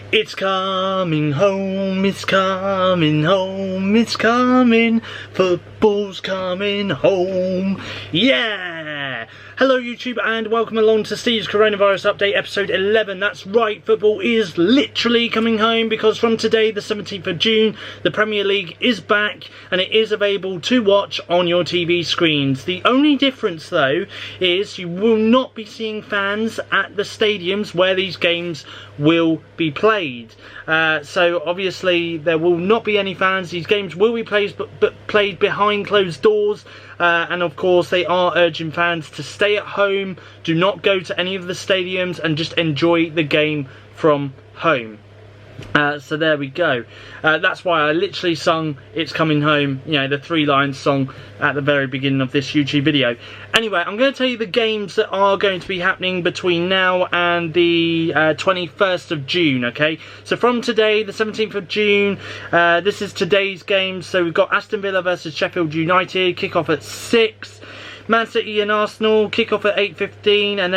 It's coming home, it's coming home, it's coming, football's coming home, yeah! Hello YouTube and welcome along to Steve's Coronavirus Update episode 11. That's right, football is literally coming home because from today, the 17th of June, the Premier League is back and it is available to watch on your TV screens. The only difference though is you will not be seeing fans at the stadiums where these games will be played. So obviously there will not be any fans. These games will be played but played behind closed doors. And of course they are urging fans to stay at home, do not go to any of the stadiums and just enjoy the game from home. So there we go. That's why I literally sung It's Coming Home, you know, the 3-line song at the very beginning of this YouTube video. Anyway, I'm going to tell you the games that are going to be happening between now and the 21st of June, okay? So from today, the 17th of June, this is today's games. So we've got Aston Villa versus Sheffield United, kick-off at 6. Man City and Arsenal kick off at 8:15, and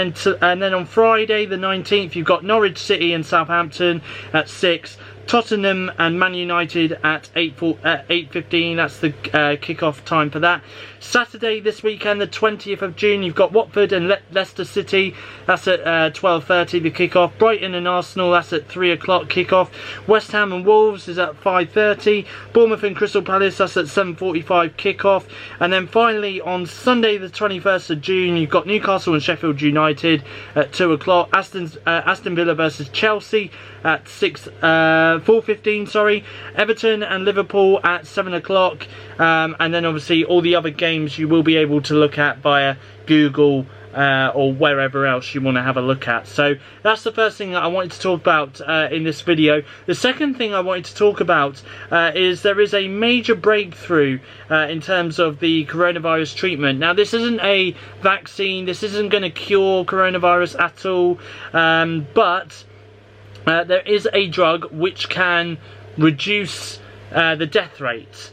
then on Friday the 19th you've got Norwich City and Southampton at 6. Tottenham and Man United at 8:15. That's the kick-off time for that. Saturday this weekend, the 20th of June, you've got Watford and Leicester City. That's at 12:30, the kick-off. Brighton and Arsenal, that's at 3 o'clock kick-off. West Ham and Wolves is at 5:30. Bournemouth and Crystal Palace, that's at 7:45 kick-off. And then finally, on Sunday, the 21st of June, you've got Newcastle and Sheffield United at 2 o'clock. Aston Villa versus Chelsea at 4:15, sorry. Everton and Liverpool at 7 o'clock. And then obviously all the other games you will be able to look at via Google or wherever else you want to have a look at. So that's the first thing that I wanted to talk about in this video. The second thing I wanted to talk about is there is a major breakthrough in terms of the coronavirus treatment. Now this isn't a vaccine, this isn't going to cure coronavirus at all, but there is a drug which can reduce the death rate.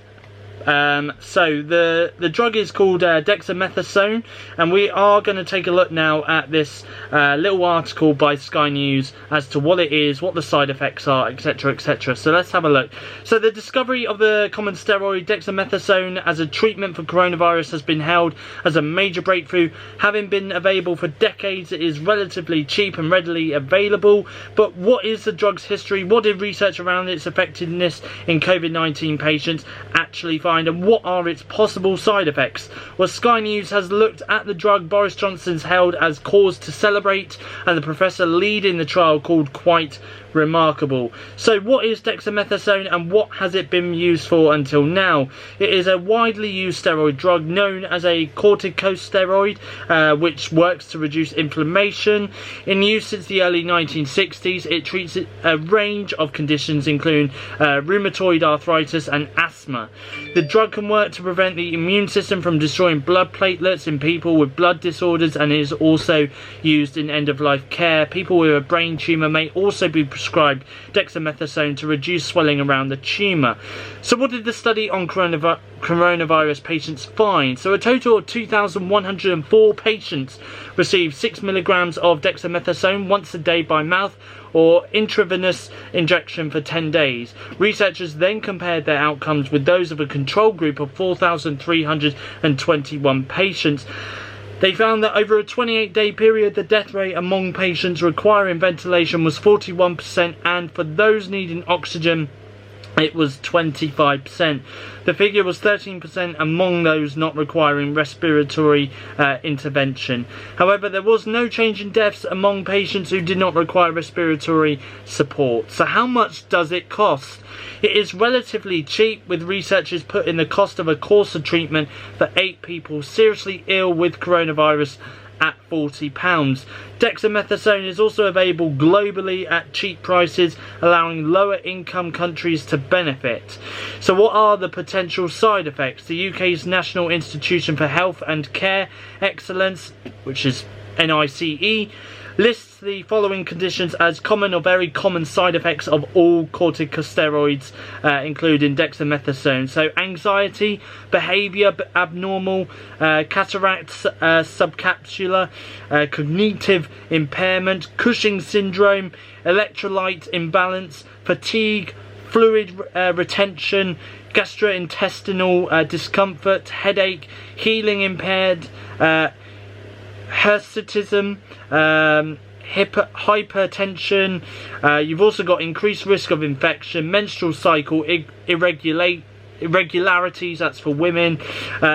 So the drug is called Dexamethasone, and we are going to take a look now at this little article by Sky News as to what it is, what the side effects are, etc, etc. So let's have a look. So the discovery of the common steroid Dexamethasone as a treatment for coronavirus has been hailed as a major breakthrough. Having been available for decades, it is relatively cheap and readily available. But what is the drug's history? What did research around its effectiveness in COVID-19 patients actually find, and what are its possible side effects? Well, Sky News has looked at the drug Boris Johnson's hailed as cause to celebrate, and the professor leading the trial called quite remarkable. So what is dexamethasone and what has it been used for until now? It is a widely used steroid drug known as a corticosteroid, which works to reduce inflammation. In use since the early 1960s, it treats a range of conditions including rheumatoid arthritis and asthma. The drug can work to prevent the immune system from destroying blood platelets in people with blood disorders, and is also used in end-of-life care. People with a brain tumour may also be prescribed dexamethasone to reduce swelling around the tumour. So what did the study on coronavirus patients find? So a total of 2,104 patients received 6 milligrams of dexamethasone once a day by mouth or intravenous injection for 10 days. Researchers then compared their outcomes with those of a control group of 4,321 patients. They found that over a 28-day period, the death rate among patients requiring ventilation was 41%, and for those needing oxygen, it was 25%. The figure was 13% among those not requiring respiratory intervention. However, there was no change in deaths among patients who did not require respiratory support. So how much does it cost? It is relatively cheap, with researchers putting the cost of a course of treatment for 8 people seriously ill with coronavirus at £40. Dexamethasone is also available globally at cheap prices, allowing lower income countries to benefit. So what are the potential side effects? The UK's National Institution for Health and Care Excellence, which is NICE, lists the following conditions as common or very common side effects of all corticosteroids, including dexamethasone. So anxiety, behaviour abnormal, cataracts subcapsular, cognitive impairment, Cushing syndrome, electrolyte imbalance, fatigue, fluid retention, gastrointestinal discomfort, headache, healing impaired, hirsutism, hypertension. You've also got increased risk of infection, menstrual cycle irregularities, that's for women,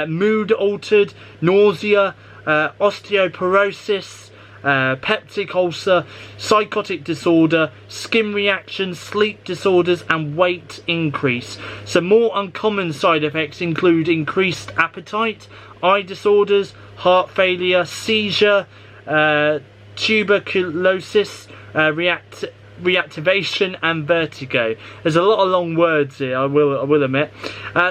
mood altered, nausea, osteoporosis, peptic ulcer, psychotic disorder, skin reactions, sleep disorders, and weight increase. Some more uncommon side effects include increased appetite, eye disorders, heart failure, seizure, tuberculosis, reactivation, and vertigo. There's a lot of long words here, I will admit.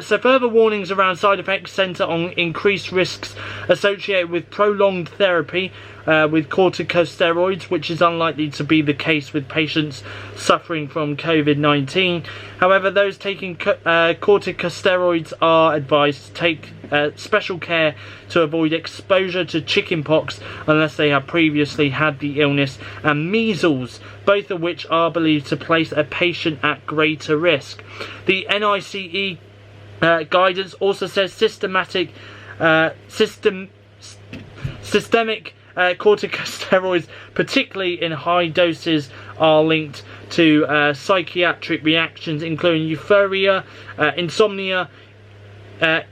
So further warnings around side effects centre on increased risks associated with prolonged therapy with corticosteroids, which is unlikely to be the case with patients suffering from COVID-19. However, those taking corticosteroids are advised to take special care to avoid exposure to chickenpox unless they have previously had the illness, and measles, both of which are believed to place a patient at greater risk. The NICE guidance also says systemic corticosteroids, particularly in high doses, are linked to psychiatric reactions including euphoria, insomnia,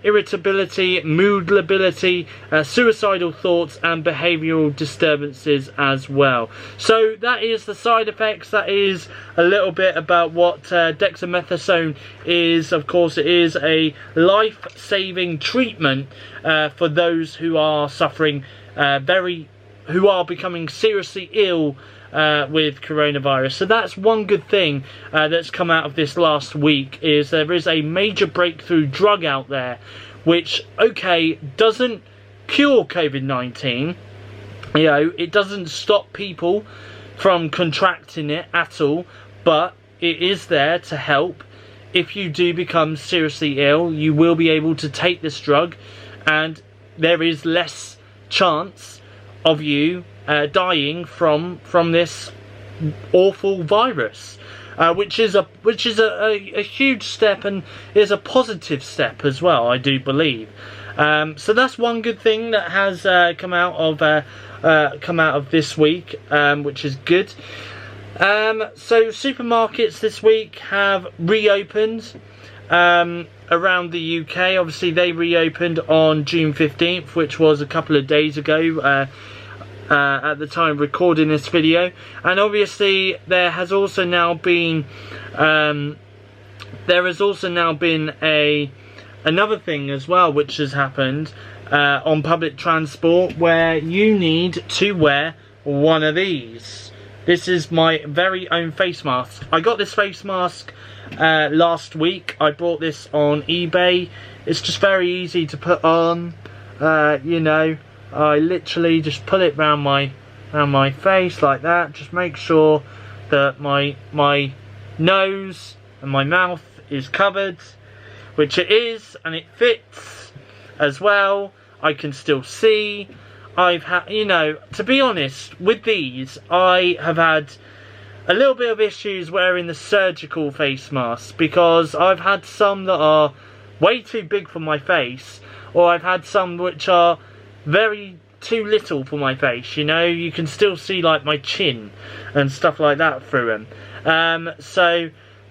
irritability, mood lability, suicidal thoughts, and behavioural disturbances as well. So that is the side effects. That is a little bit about what dexamethasone is. Of course, it is a life-saving treatment for those who are suffering who are becoming seriously ill with coronavirus. So that's one good thing that's come out of this last week, is there is a major breakthrough drug out there which, okay, doesn't cure COVID-19, you know, it doesn't stop people from contracting it at all, but it is there to help. If you do become seriously ill, you will be able to take this drug, and there is less chance of you dying from this awful virus, which is a huge step, and is a positive step as well, I do believe. So that's one good thing that has come out of this week, which is good. So supermarkets this week have reopened around the UK. Obviously they reopened on June 15th, which was a couple of days ago at the time of recording this video. And obviously there has also now been another thing as well which has happened on public transport, where you need to wear one of these. This is my very own face mask. I got this face mask last week. I bought this on eBay. It's just very easy to put on. You know, I literally just put it around my face like that. Just make sure that my nose and my mouth is covered, which it is, and it fits as well. I can still see. I've had, you know, to be honest, with these, I have had a little bit of issues wearing the surgical face masks, because I've had some that are way too big for my face, or I've had some which are too little for my face. You know, you can still see like my chin and stuff like that through them.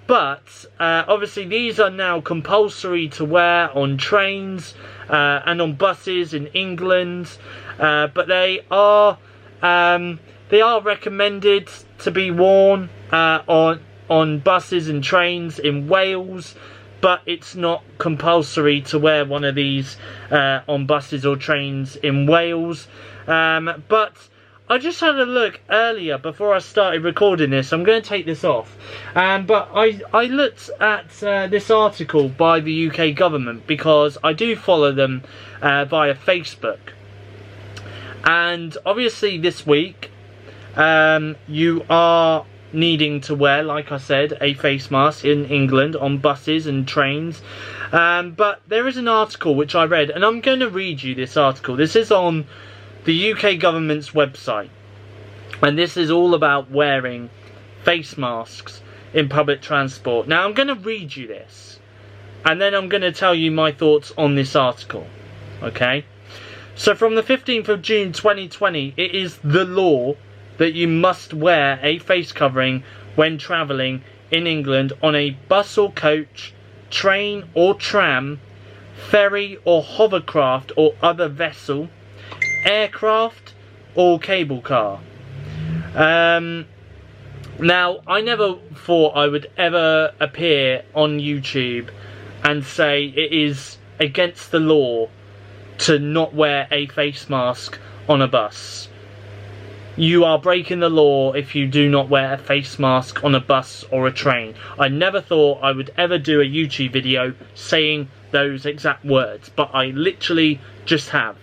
But obviously these are now compulsory to wear on trains and on buses in England, but they are recommended to be worn on buses and trains in Wales, but it's not compulsory to wear one of these on buses or trains in Wales. But I just had a look earlier before I started recording this. I'm going to take this off. But I looked at this article by the UK government, because I do follow them via Facebook. And obviously this week you are needing to wear, like I said, a face mask in England on buses and trains. But there is an article which I read, and I'm going to read you this article. This is on the UK government's website, and this is all about wearing face masks in public transport. Now I'm going to read you this, and then I'm going to tell you my thoughts on this article. Okay? So from the 15th of June 2020, it is the law that you must wear a face covering when travelling in England on a bus or coach, train or tram, ferry or hovercraft or other vessel, aircraft or cable car. Now, I never thought I would ever appear on YouTube and say it is against the law to not wear a face mask on a bus. You are breaking the law if you do not wear a face mask on a bus or a train. I never thought I would ever do a YouTube video saying those exact words, but I literally just have.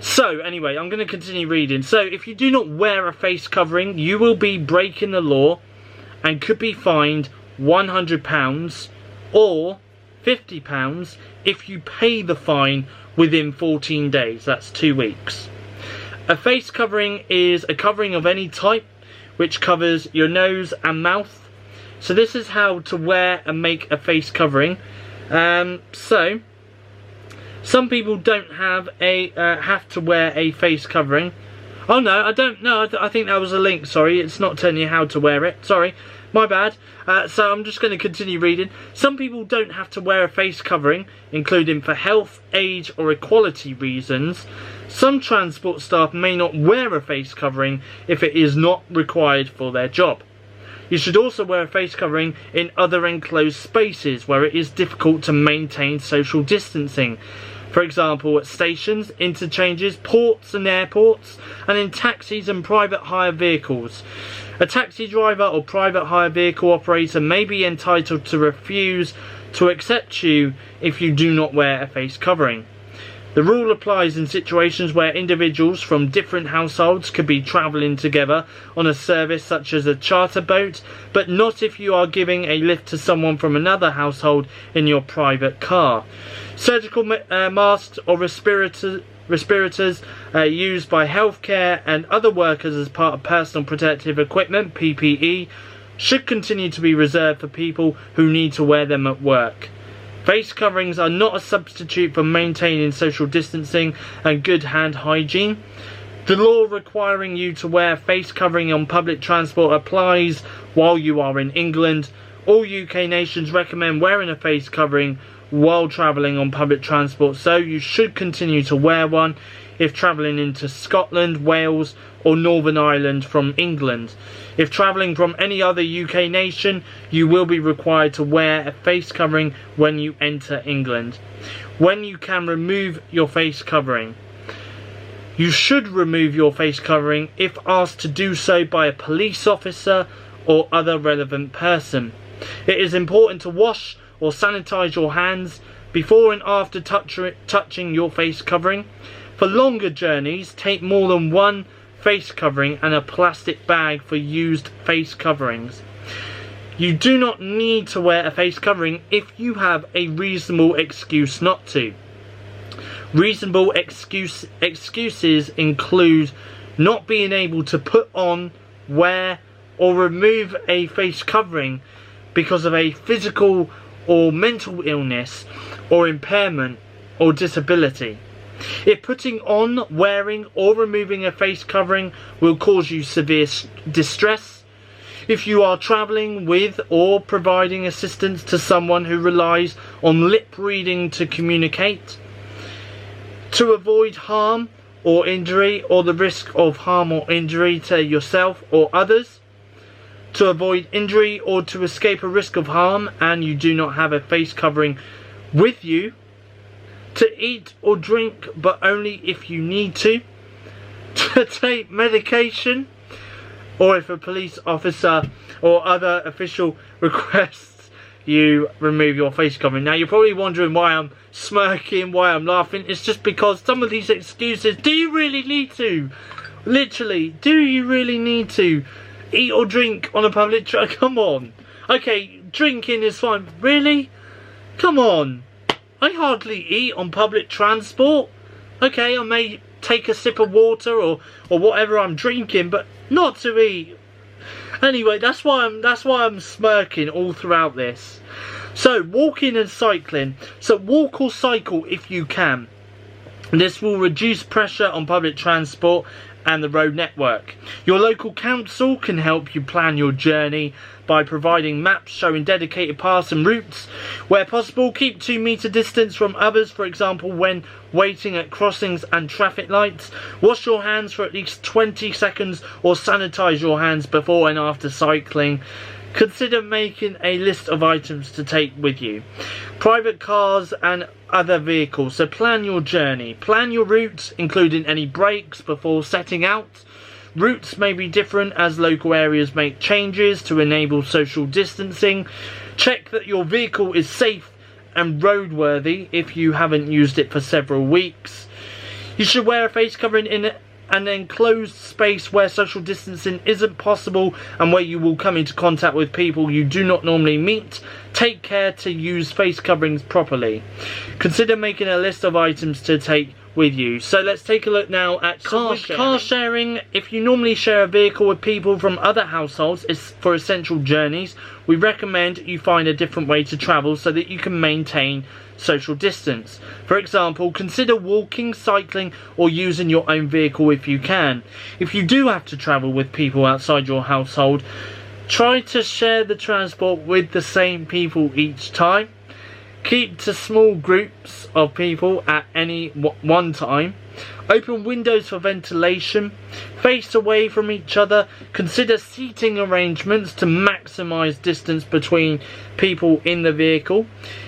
So anyway, I'm going to continue reading. So if you do not wear a face covering, you will be breaking the law and could be fined £100 or £50 if you pay the fine within 14 days. That's 2 weeks. A face covering is a covering of any type which covers your nose and mouth. So this is how to wear and make a face covering. So some people don't have to wear a face covering. Oh no, I don't know. I think that was a link. Sorry, it's not telling you how to wear it. Sorry, my bad. So I'm just going to continue reading. Some people don't have to wear a face covering, including for health, age or equality reasons. Some transport staff may not wear a face covering if it is not required for their job. You should also wear a face covering in other enclosed spaces where it is difficult to maintain social distancing. For example, at stations, interchanges, ports and airports, and in taxis and private hire vehicles. A taxi driver or private hire vehicle operator may be entitled to refuse to accept you if you do not wear a face covering. The rule applies in situations where individuals from different households could be travelling together on a service such as a charter boat, but not if you are giving a lift to someone from another household in your private car. Surgical masks or respirators used by healthcare and other workers as part of personal protective equipment, PPE, should continue to be reserved for people who need to wear them at work. Face coverings are not a substitute for maintaining social distancing and good hand hygiene. The law requiring you to wear a face covering on public transport applies while you are in England. All UK nations recommend wearing a face covering while travelling on public transport, so you should continue to wear one if travelling into Scotland, Wales or Northern Ireland from England. If travelling from any other UK nation, you will be required to wear a face covering when you enter England. When you can remove your face covering. You should remove your face covering if asked to do so by a police officer or other relevant person. It is important to wash or sanitize your hands before and after touching your face covering. For longer journeys, take more than one face covering and a plastic bag for used face coverings. You do not need to wear a face covering if you have a reasonable excuse not to. Reasonable excuses include not being able to put on, wear or remove a face covering because of a physical or mental illness or impairment or disability. If putting on, wearing or removing a face covering will cause you severe distress, if you are travelling with or providing assistance to someone who relies on lip reading to communicate, to avoid harm or injury or the risk of harm or injury to yourself or others, to avoid injury or to escape a risk of harm and you do not have a face covering with you, to eat or drink but only if you need to take medication, or if a police officer or other official requests you remove your face covering. Now you're probably wondering why I'm smirking, why I'm laughing. It's just because some of these excuses, do you really need to Literally, do you really need to eat or drink on a public transport? Come on. Okay, drinking is fine. Really? Come on. I hardly eat on public transport. Okay, I may take a sip of water or whatever I'm drinking, but not to eat. Anyway, that's why I'm smirking all throughout this. So, walking and cycling. So, walk or cycle if you can. This will reduce pressure on public transport and the road network. Your local council can help you plan your journey by providing maps showing dedicated paths and routes. Where possible, keep 2 meter distance from others, for example when waiting at crossings and traffic lights. Wash your hands for at least 20 seconds or sanitize your hands before and after cycling. Consider making a list of items to take with you. Private cars and other vehicles. So plan your journey. Plan your routes, including any breaks before setting out. Routes may be different as local areas make changes to enable social distancing. Check that your vehicle is safe and roadworthy if you haven't used it for several weeks. You should wear a face covering in an enclosed space where social distancing isn't possible and where you will come into contact with people you do not normally meet. Take care to use face coverings properly. Consider making a list of items to take with you. So let's take a look now at car sharing. If you normally share a vehicle with people from other households for essential journeys, we recommend you find a different way to travel so that you can maintain social distance. For example, consider walking, cycling or using your own vehicle if you can. If you do have to travel with people outside your household, try to share the transport with the same people each time. Keep to small groups of people at any one time. Open windows for ventilation. Face away from each other. Consider seating arrangements to maximise distance between people in the vehicle.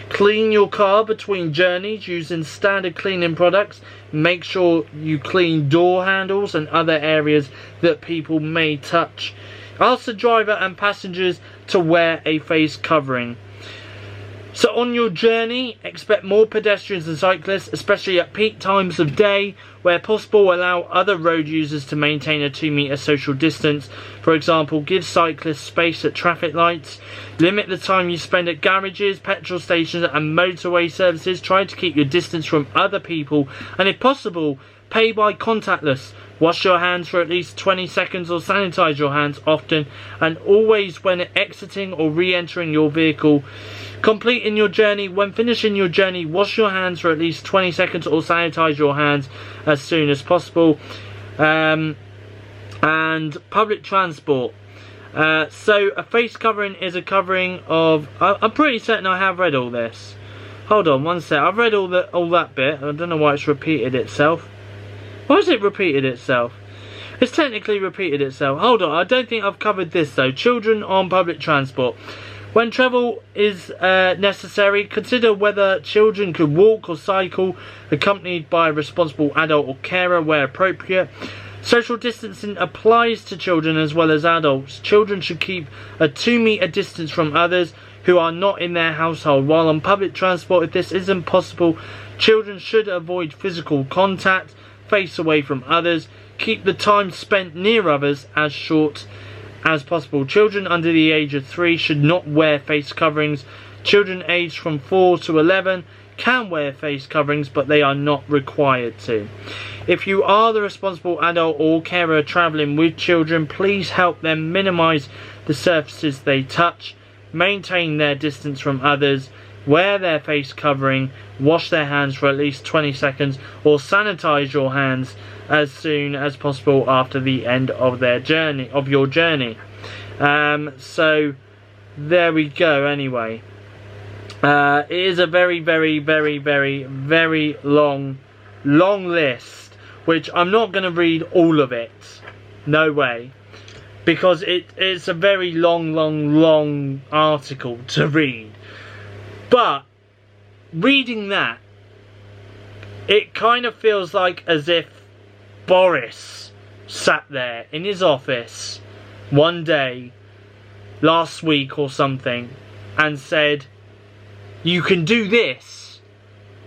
Clean your car between journeys using standard cleaning products. Make sure you clean door handles and other areas that people may touch. Ask the driver and passengers to wear a face covering. So on your journey, expect more pedestrians and cyclists, especially at peak times of day. Where possible, allow other road users to maintain a 2 meter social distance. For example, give cyclists space at traffic lights. Limit the time you spend at garages, petrol stations and motorway services. Try to keep your distance from other people and if possible, pay by contactless. Wash your hands for at least 20 seconds or sanitize your hands often and always when exiting or re-entering your vehicle. Completing your journey. When finishing your journey, wash your hands for at least 20 seconds or sanitize your hands as soon as possible. And public transport. So a face covering is a covering of... I'm pretty certain I have read all this. Hold on one sec. I've read all that bit. I don't know why it's repeated itself. Why has it repeated itself? It's technically repeated itself. Hold on, I don't think I've covered this though. Children on public transport. When travel is necessary, consider whether children could walk or cycle accompanied by a responsible adult or carer where appropriate. Social distancing applies to children as well as adults. Children should keep a 2 meter distance from others who are not in their household. While on public transport, if this isn't possible, children should avoid physical contact. Face away from others. Keep the time spent near others as short as possible. Children under the age of 3 should not wear face coverings. Children aged from 4 to 11 can wear face coverings, but they are not required to. If you are the responsible adult or carer travelling with children, please help them minimise the surfaces they touch. Maintain their distance from others. Wear their face covering, wash their hands for at least 20 seconds or sanitize your hands as soon as possible after the end of your journey. So there we go anyway. It is a very, very, very, very, very long list, which I'm not going to read all of it. No way. Because it's a very long article to read. But reading that, it kind of feels like as if Boris sat there in his office one day last week or something and said, you can do this,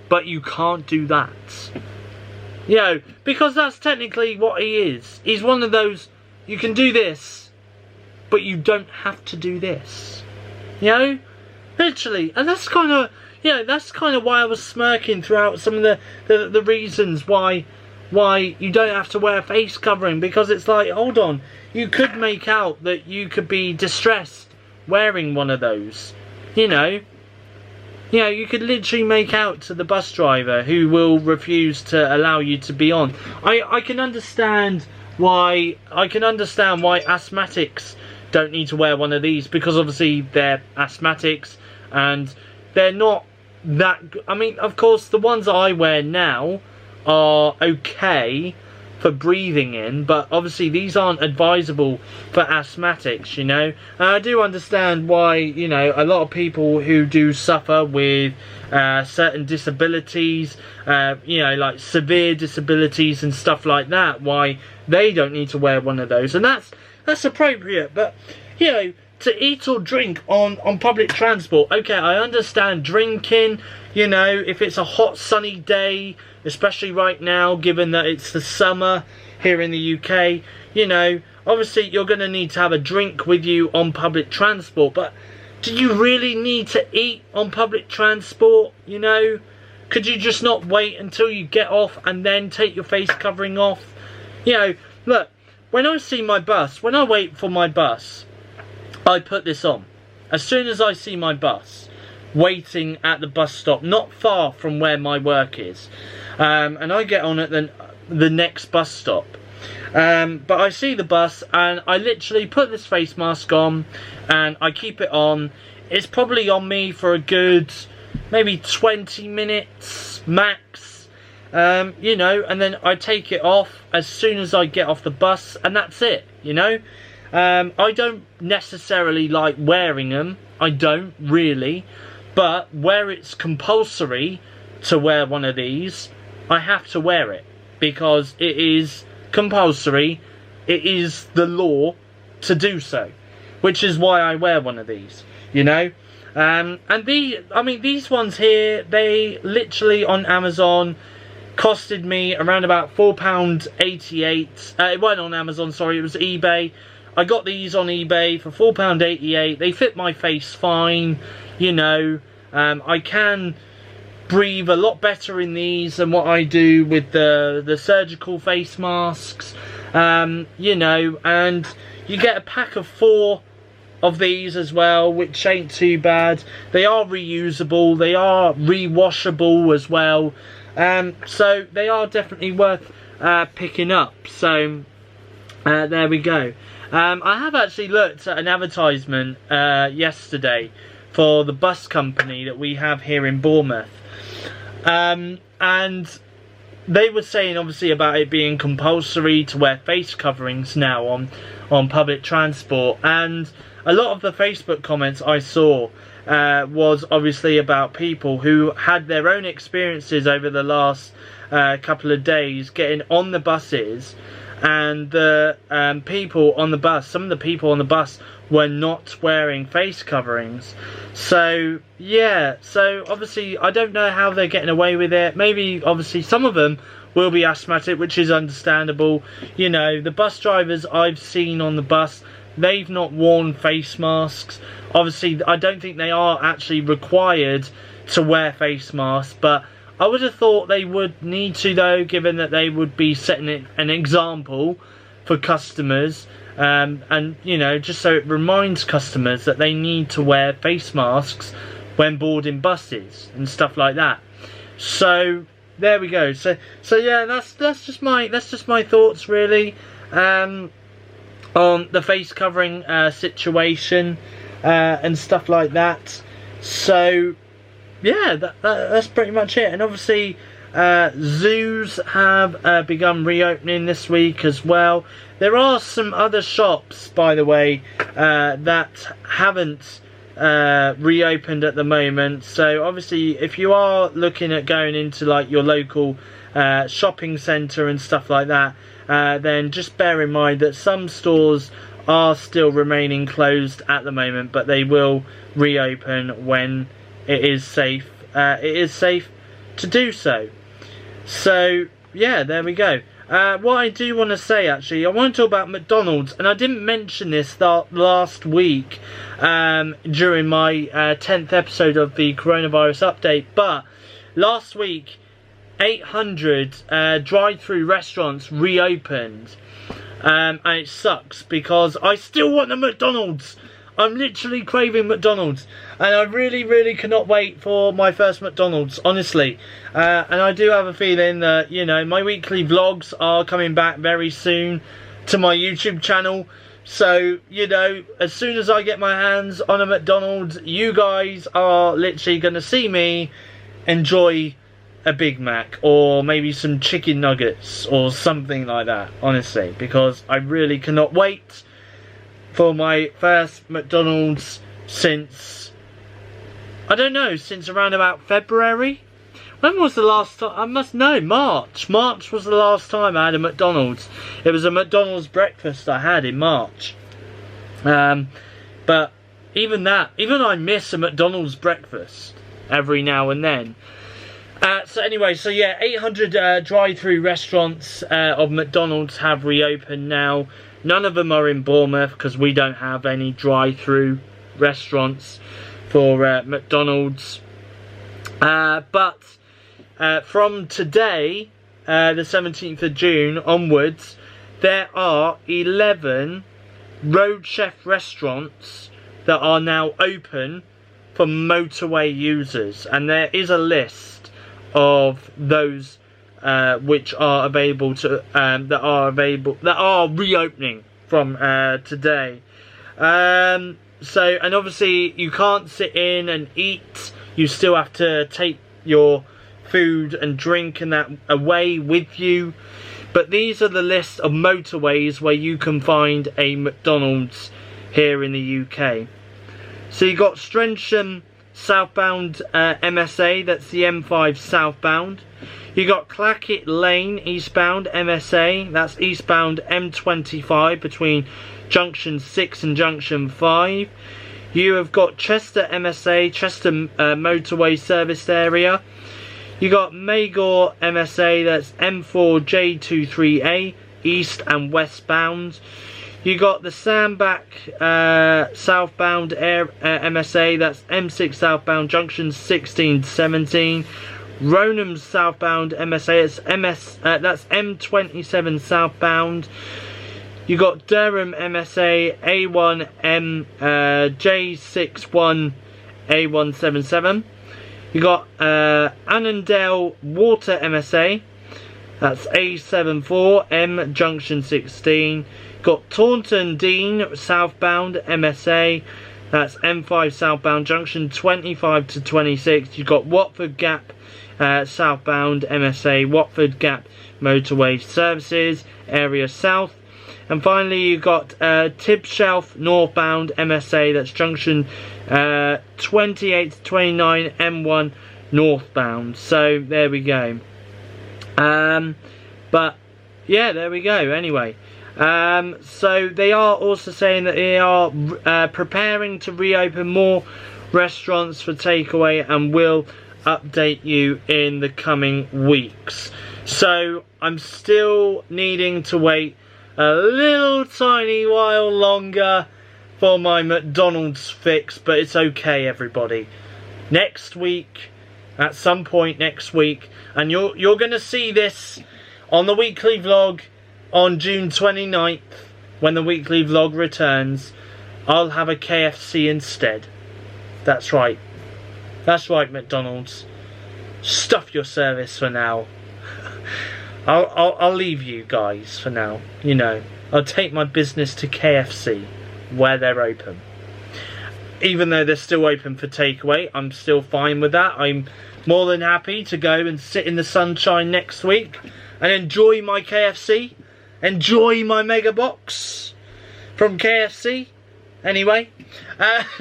but you can't do that. You know, because that's technically what he is. He's one of those, you can do this, but you don't have to do this. You know? Literally. And that's kind of, you know, that's kind of why I was smirking throughout some of the reasons why you don't have to wear a face covering. Because it's like, hold on, you could make out that you could be distressed wearing one of those. You know? You know, you could literally make out to the bus driver who will refuse to allow you to be on. I can understand why asthmatics don't need to wear one of these, because obviously they're asthmatics and they're not that. I mean, of course, the ones I wear now are okay for breathing in, but obviously these aren't advisable for asthmatics, you know. And I do understand why, you know, a lot of people who do suffer with certain disabilities, you know, like severe disabilities and stuff like that, why they don't need to wear one of those, and that's appropriate. But, you know, to eat or drink on public transport, okay, I understand drinking, you know, if it's a hot sunny day, especially right now, given that it's the summer here in the UK, you know, obviously you're going to need to have a drink with you on public transport. But do you really need to eat on public transport, you know? Could you just not wait until you get off and then take your face covering off? You know, look, when I see my bus, when I wait for my bus, I put this on. As soon as I see my bus waiting at the bus stop, not far from where my work is, and I get on at the next bus stop, but I see the bus and I literally put this face mask on and I keep it on. It's probably on me for a good maybe 20 minutes max, you know, and then I take it off as soon as I get off the bus, and that's it, you know. I don't necessarily like wearing them, I don't really, but where it's compulsory to wear one of these, I have to wear it, because it is compulsory, it is the law to do so, which is why I wear one of these, you know. And these ones here, they literally on Amazon costed me around about £4.88. It wasn't on Amazon, sorry, it was eBay. I got these on eBay for £4.88. They fit my face fine, you know. I can breathe a lot better in these than what I do with the surgical face masks, you know. And you get a pack of 4 of these as well, which ain't too bad. They are reusable, they are rewashable as well, so they are definitely worth picking up. So there we go. I have actually looked at an advertisement yesterday for the bus company that we have here in Bournemouth, and they were saying obviously about it being compulsory to wear face coverings now on public transport, and a lot of the Facebook comments I saw was obviously about people who had their own experiences over the last couple of days getting on the buses, and the people on the bus, some of the people on the bus were not wearing face coverings. So yeah, so obviously I don't know how they're getting away with it. Maybe obviously some of them will be asthmatic, which is understandable. You know, the bus drivers I've seen on the bus, they've not worn face masks. Obviously I don't think they are actually required to wear face masks, but I would have thought they would need to, though, given that they would be setting an example for customers, and you know, just so it reminds customers that they need to wear face masks when boarding buses and stuff like that. So there we go. So yeah, that's just my thoughts really on the face covering situation and stuff like that. So yeah, that's pretty much it. And obviously zoos have begun reopening this week as well. There are some other shops, by the way, that haven't reopened at the moment. So obviously if you are looking at going into like your local shopping centre and stuff like that, then just bear in mind that some stores are still remaining closed at the moment, but they will reopen when it is safe. It is safe to do so. So yeah, there we go. What I do want to say, actually, I want to talk about McDonald's, and I didn't mention this last week during my 10th episode of the coronavirus update, but last week 800 drive-through restaurants reopened, and it sucks because I still want a McDonald's. I'm literally craving McDonald's, and I really cannot wait for my first McDonald's, honestly. And I do have a feeling that, you know, my weekly vlogs are coming back very soon to my YouTube channel. So, you know, as soon as I get my hands on a McDonald's, you guys are literally going to see me enjoy a Big Mac or maybe some chicken nuggets or something like that, honestly, because I really cannot wait for my first McDonald's since, I don't know, since around about February. When was the last time? I must know, March. March was the last time I had a McDonald's. It was a McDonald's breakfast I had in March. But even that, even I miss a McDonald's breakfast every now and then. So anyway, so yeah, 800 drive-through restaurants of McDonald's have reopened now. None of them are in Bournemouth because we don't have any drive-through restaurants for McDonald's. But from today, the 17th of June onwards, there are 11 Road Chef restaurants that are now open for motorway users, and there is a list of those which are available to that are reopening from today. So, and obviously you can't sit in and eat. You still have to take your food and drink and that away with you. But these are the list of motorways where you can find a McDonald's here in the UK. So you got Strensham southbound MSA, that's the M5 southbound. You got Clackett Lane eastbound MSA, that's eastbound M25 between junction 6 and junction 5. You have got Chester MSA, Chester motorway serviced area. You got Magor MSA, that's M4J23A east and westbound. You got the Sandbach southbound MSA, that's M6 southbound junction 16 to 17. Ronham southbound MSA, that's M27 southbound. You got Durham MSA A1M J61 A177. You got Annandale Water MSA, that's A74 M junction 16. Got Taunton Dean southbound MSA, that's M5 southbound junction 25 to 26. You've got Watford Gap southbound MSA, Watford Gap motorway services area south. And finally you've got Tibshelf northbound MSA, that's junction 28 to 29 M1 northbound. So there we go. But yeah, there we go anyway. So they are also saying that they are preparing to reopen more restaurants for takeaway and will update you in the coming weeks. So I'm still needing to wait a little tiny while longer for my McDonald's fix, but it's okay, everybody. Next week, at some point next week, and you're gonna see this on the weekly vlog on June 29th, when the weekly vlog returns, I'll have a KFC instead. That's right. That's right, McDonald's. Stuff your service for now. I'll leave you guys for now. You know, I'll take my business to KFC, where they're open. Even though they're still open for takeaway, I'm still fine with that. I'm more than happy to go and sit in the sunshine next week and enjoy my KFC. Enjoy my mega box from KFC. Anyway,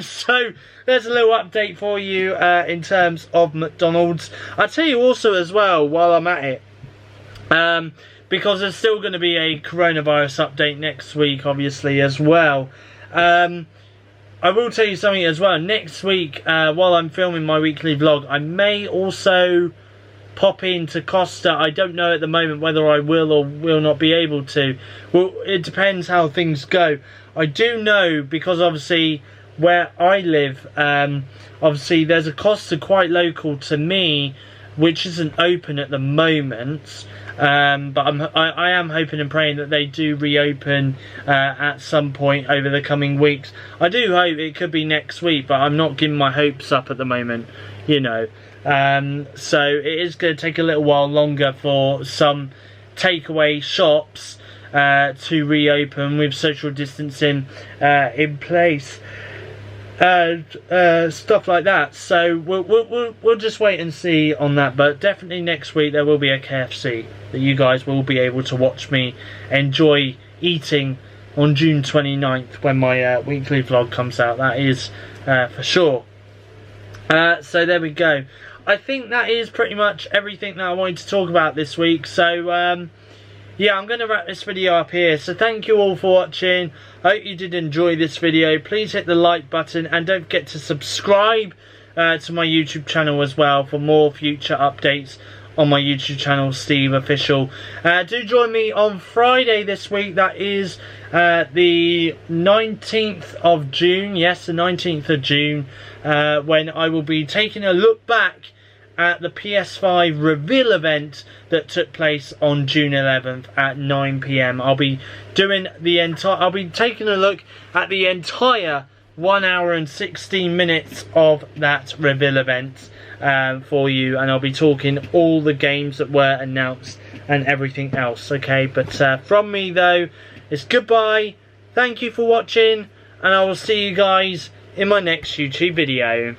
so there's a little update for you in terms of McDonald's. I'll tell you also as well, while I'm at it, because there's still going to be a coronavirus update next week, obviously, as well. I will tell you something as well. Next week, while I'm filming my weekly vlog, I may also pop into Costa. I don't know at the moment whether I will or will not be able to. Well, it depends how things go. I do know, because obviously where I live, obviously there's a Costa quite local to me which isn't open at the moment, but I am hoping and praying that they do reopen at some point over the coming weeks. I do hope it could be next week, but I'm not giving my hopes up at the moment, you know. So it is going to take a little while longer for some takeaway shops to reopen with social distancing in place. Stuff like that. So we'll just wait and see on that, but definitely next week there will be a KFC that you guys will be able to watch me enjoy eating on June 29th when my weekly vlog comes out. That is for sure. So there we go. I think that is pretty much everything that I wanted to talk about this week. So yeah, I'm going to wrap this video up here. So thank you all for watching. I hope you did enjoy this video. Please hit the like button and don't forget to subscribe to my YouTube channel as well for more future updates on my YouTube channel, SteveOfficial. Do join me on Friday this week. That is the 19th of June. Yes, the 19th of June, when I will be taking a look back at the PS5 reveal event that took place on June 11th at 9 PM. I'll be doing the I'll be taking a look at the entire 1 hour and 16 minutes of that reveal event for you, and I'll be talking all the games that were announced and everything else. Okay, but from me though, it's goodbye. Thank you for watching, and I will see you guys in my next YouTube video.